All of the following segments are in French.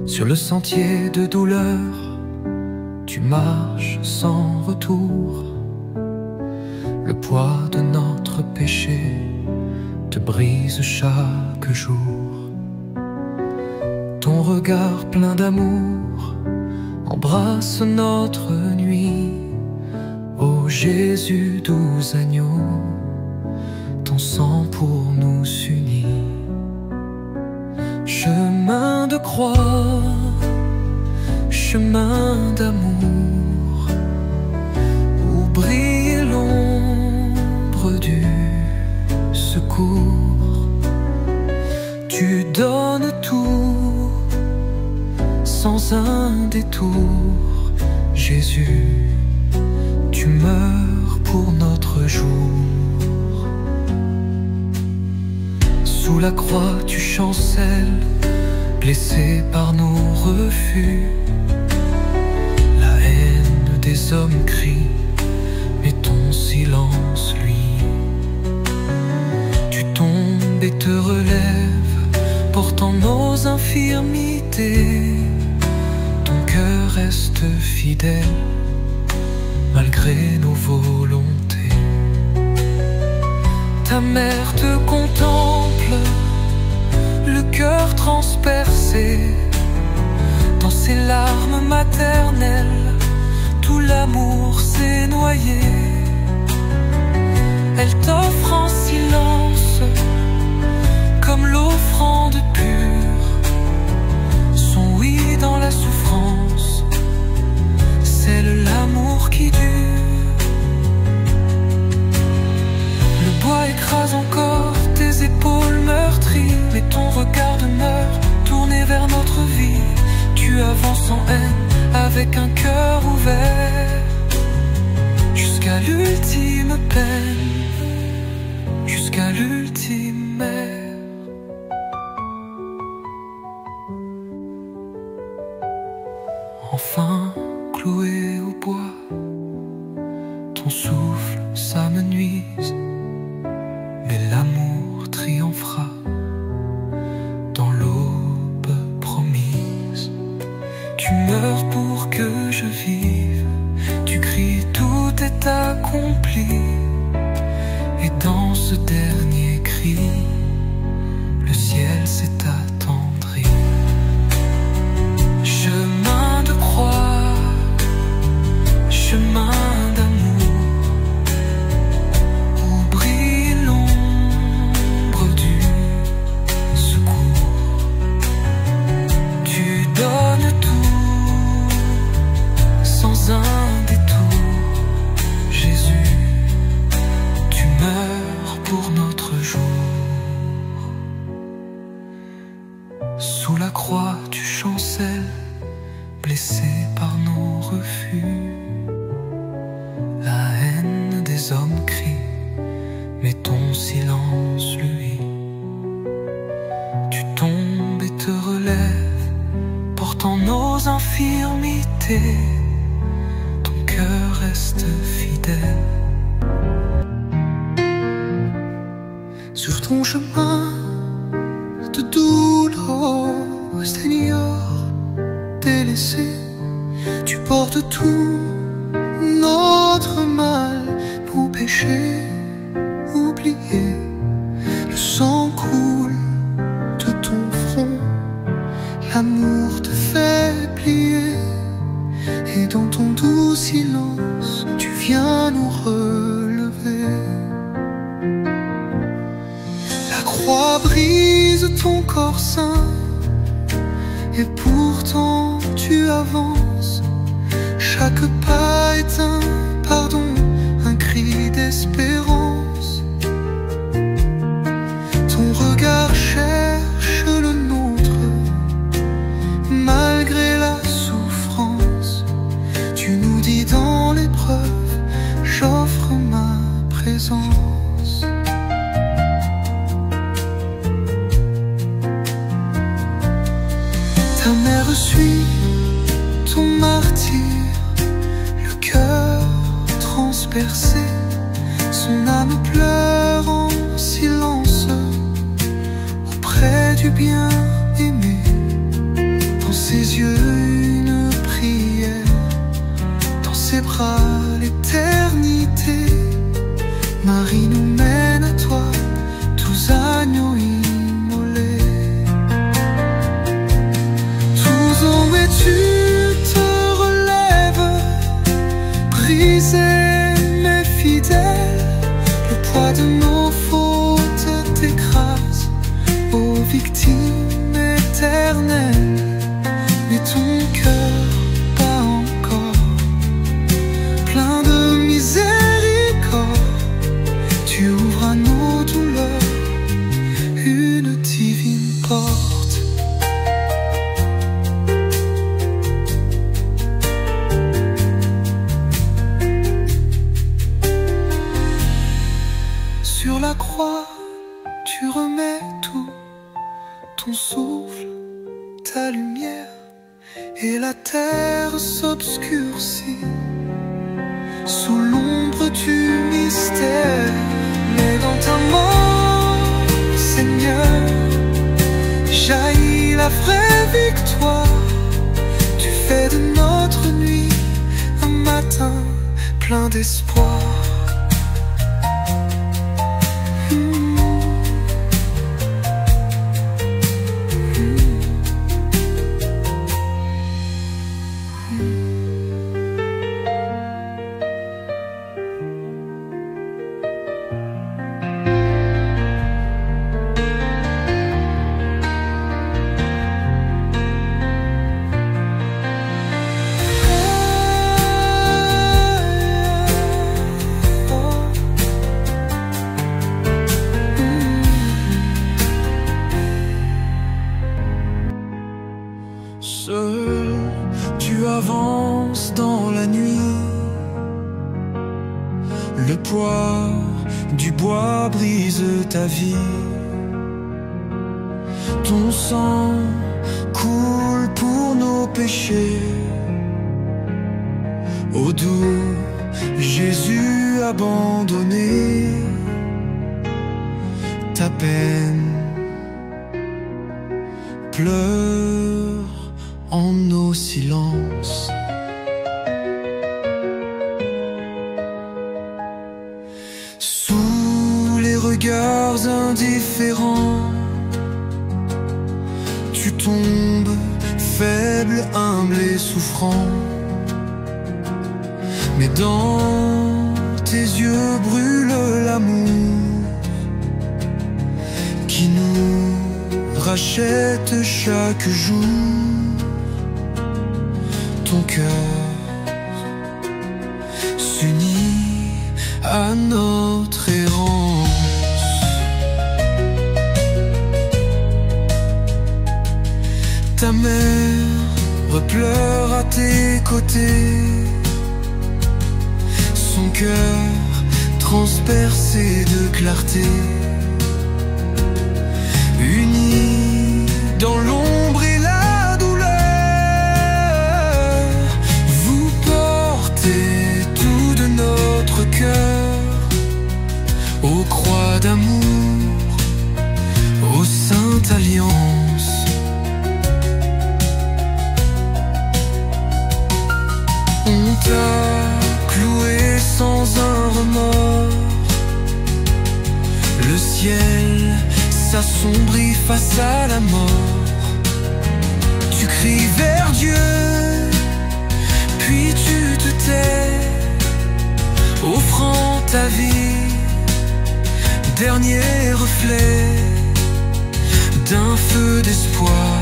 Sur le sentier de douleur, tu marches sans retour. Le poids de notre péché te brise chaque jour. Ton regard plein d'amour embrasse notre nuit. Ô Jésus, doux agneau, ton sang pour nous unit. Chemin de croix, chemin d'amour, où brille l'ombre du secours. Tu donnes tout sans un détour. Jésus, tu meurs pour notre jour. Sous la croix tu chancelles, blessé par nos refus. La haine des hommes crie, mais ton silence lui. Tu tombes et te relèves, portant nos infirmités. Ton cœur reste fidèle, malgré nos volontés. Ta mère te contemple, le cœur transpercé. Dans ses larmes maternelles, tout l'amour s'est noyé. Elle t'offre en silence, comme l'offrande pure, son oui dans la souffrance, c'est l'amour qui dure. Le bois écrase encore tes épaules meurtries, mais ton regard demeure tourné vers notre vie. Tu avances sans haine, avec un cœur ouvert, jusqu'à l'ultime peine, jusqu'à l'ultime mer. Enfin cloué au bois, ton souffle s'amenuise, mais l'amour triomphera dans l'aube promise. Tu meurs pour que je vive, tu cries tout est accompli. Et dans ce dernier cri, le ciel s'est attendri. Chemin de croix, chemin d'amour, où brille l'ombre du secours. Tu donnes tout sans un détour. Jésus, tu meurs pour notre jour. Sous la croix tu chancelles, blessé par nos refus. La haine des hommes crie, mais ton silence lui. Tu tombes et te relèves, portant nos infirmités. Ton cœur reste fidèle. Sur ton chemin de douleur, Seigneur, délaissé, tu portes tout notre mal, nos péchés oubliés. Le sang coule de ton front, l'amour te fait plier, et dans ton doux silence, tu viens nous relever. La croix brise ton corps saint, et pourtant tu avances. Chaque pas est un pardon, un cri d'espérance. Ton regard cherche le nôtre, malgré la souffrance. Tu nous dis dans l'épreuve, j'offre ma présence. Ta mère suit ton martyre, le cœur transpercé. Son âme pleure en silence auprès du bien-aimé. Dans ses tu remets tout, ton souffle, ta lumière, et la terre s'obscurcit sous l'ombre du mystère. Mais dans ta mort, Seigneur, jaillit la vraie victoire. Tu fais de notre nuit un matin plein d'espoir. Seul, tu avances dans la nuit. Le poids du bois brise ta vie. Ton sang coule pour nos péchés. Ô doux Jésus abandonné, ta peine pleure en nos silences. Sous les regards indifférents, tu tombes faible, humble et souffrant. Mais dans tes yeux brûle l'amour qui nous rachète chaque jour. Ton cœur s'unit à notre errance. Ta mère pleure à tes côtés, son cœur transpercé de clarté. Unis dans l'ombre et la douleur, vous portez tout de notre cœur aux croix d'amour, aux saintes alliances. On t'a cloué sans un remords, le ciel s'assombrit face à la mort. Tu cries vers Dieu, puis tu te tais, offrant ta vie, dernier reflet d'un feu d'espoir,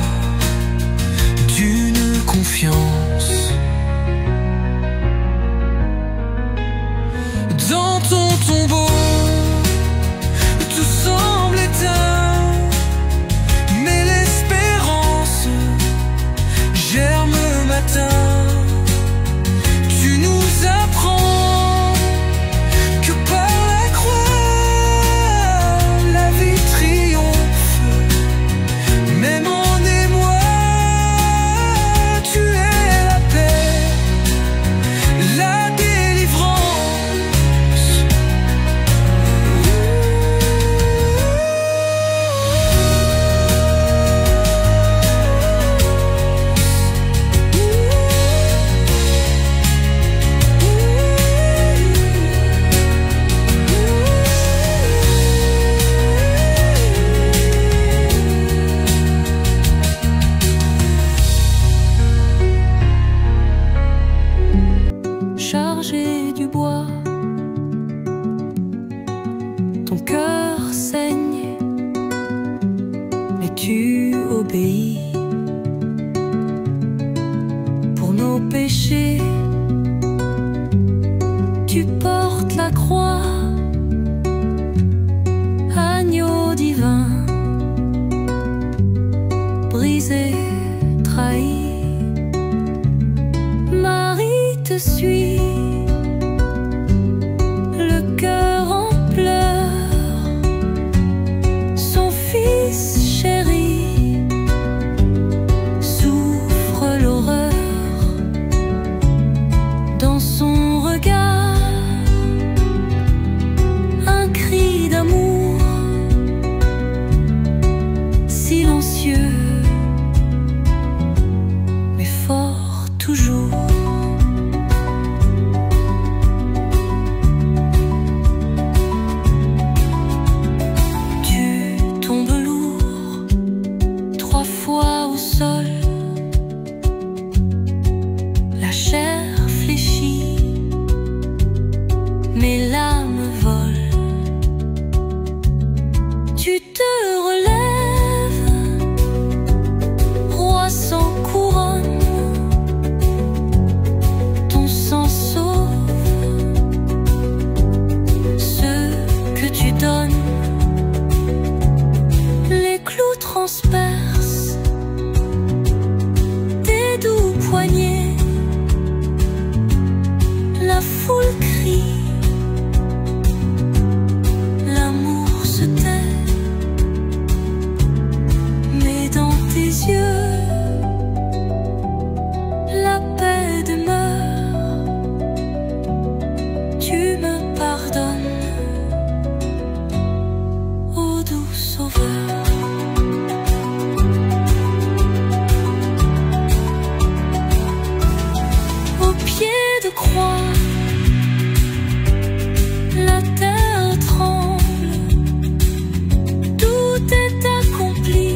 d'une confiance. Dans ton tombeau, tout semble éteint, mais l'espérance germe matin. Tu nous apprends que par la croix, la vie triomphe. Même en émoi, tu es la paix, la délivrance. Chargé du bois, ton cœur saigne, mais tu obéis. Pour nos péchés, tu portes la croix, agneau divin, brisé, trahi. Marie te suit, le cœur en pleurs, transperce tes doux poignets. La foule crie, l'amour se tait, mais dans tes yeux la paix demeure. Tu me pardonnes, ô doux sauveur. Au pied de croix, la terre tremble, tout est accompli,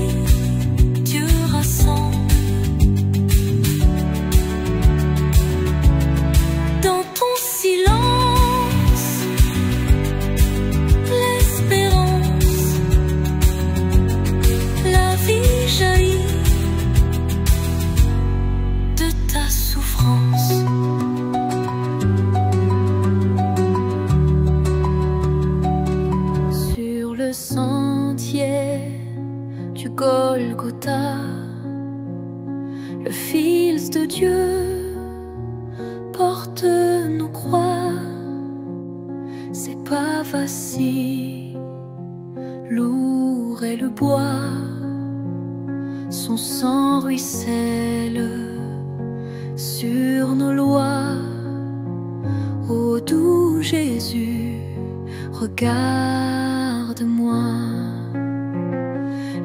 Dieu rassemble. Dans ton silence, l'espérance, la vie jaillit de ta souffrance. Sur le sentier du Golgotha, le Fils de Dieu porte nos croix. C'est pas facile, lourd est le bois, son sang ruisselle sur nos lois. Ô doux Jésus, regarde-moi.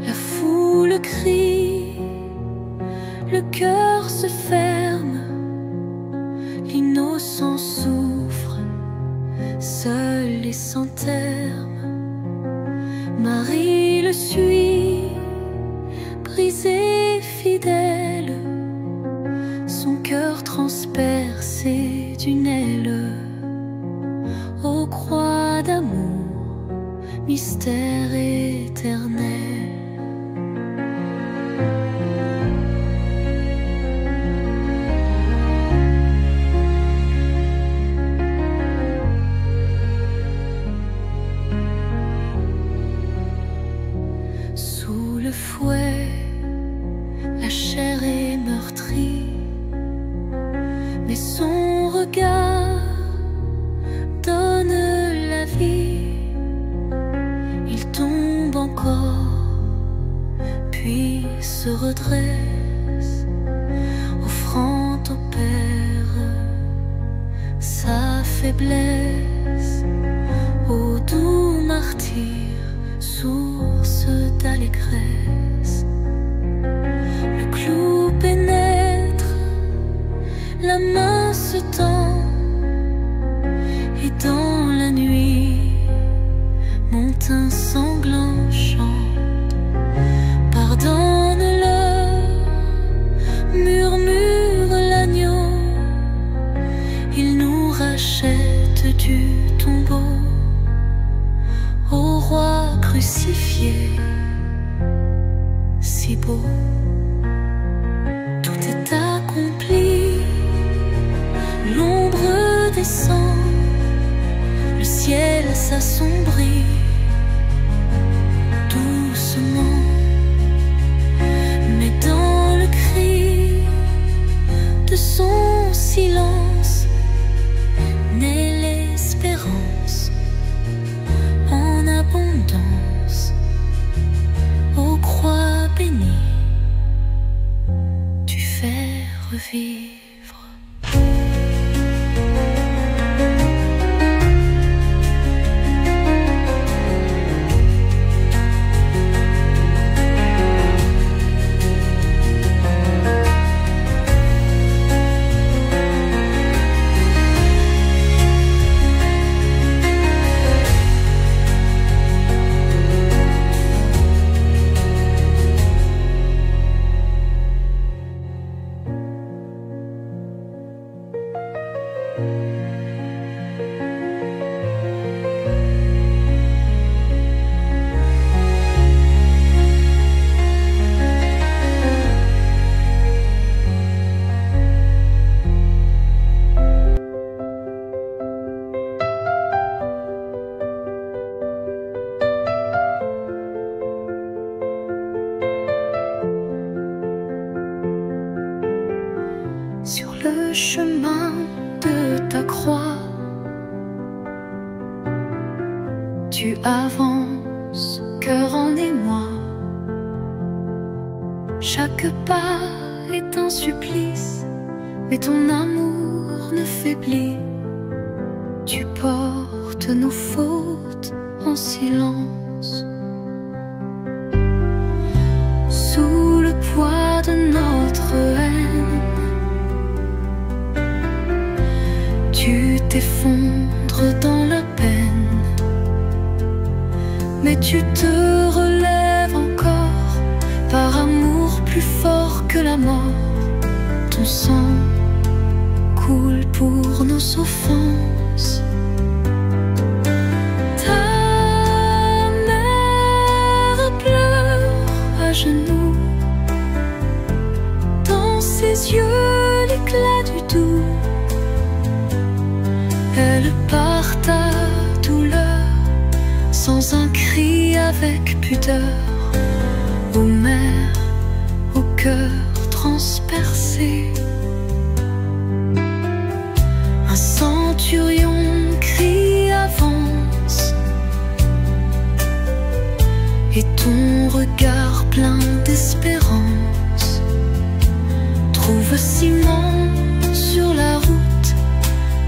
La foule crie, le cœur se ferme, l'innocent souffre, seul et sans terme. Marie le suit, brisé, fidèle, son cœur transpercé d'une aile. Ô croix d'amour, mystère éternel. Sous le fouet, la chair est meurtrie, mais son regard donne la vie. Il tombe encore, puis se redresse, offrant au Père sa faiblesse. Ô doux martyr, source d'allégresse, le clou pénètre, la main se tend, et dans la nuit monte un sanglant chant. Pardonne-leur, murmure l'agneau, il nous rachète du tombeau. Ô roi crucifié, si beau, tout est accompli, l'ombre descend, le ciel s'assombrit doucement, mais dans le cri de son silence naît l'espérance en abondance. Ô croix bénie, tu fais revivre. chemin de ta croix. Tu avances, cœur en émoi. Chaque pas est un supplice, mais ton amour ne faiblit. Tu portes nos fautes en silence. Sous le poids de notre haine, tu t'effondres dans la peine. Mais tu te relèves encore par amour plus fort que la mort. Ton sang coule pour nos offenses. Ta mère pleure à genoux. Dans ses yeux l'éclat du doux. Elle part ta douleur sans un cri, avec pudeur. Ô mère, au cœur transpercé, un centurion crie avance, et ton regard plein d'espérance trouve ciment sur la route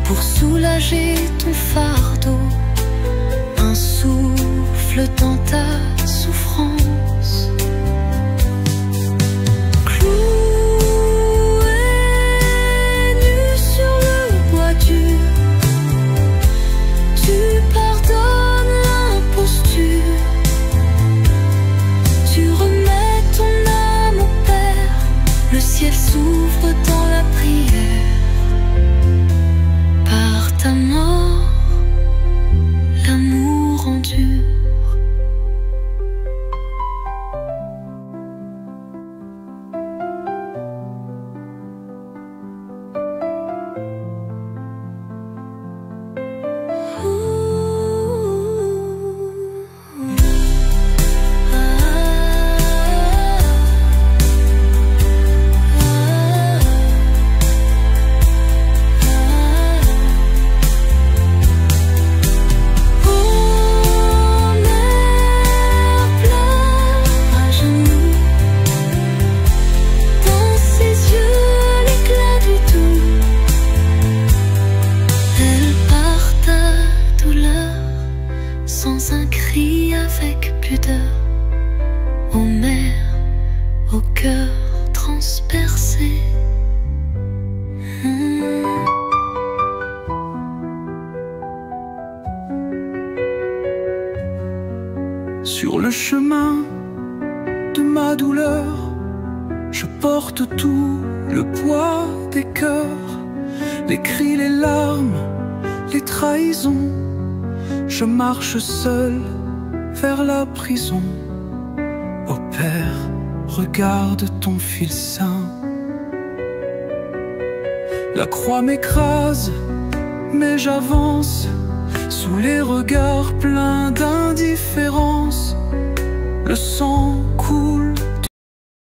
pour soulager ton fardeau. Un souffle dans ta souffrance. Cloué nu sur le bois dur, tu pardonnes l'imposture. Tu remets ton âme au Père. Le ciel s'ouvre dans la prière. Par ta mort, l'amour endure. Sans un cri, avec pudeur. Ô mère, au cœur transpercé. Sur le chemin de ma douleur, je porte tout le poids des cœurs, les cris, les larmes, les trahisons. Je marche seul vers la prison. Ô Père, regarde ton fils saint. La croix m'écrase, mais j'avance sous les regards pleins d'indifférence. Le sang coule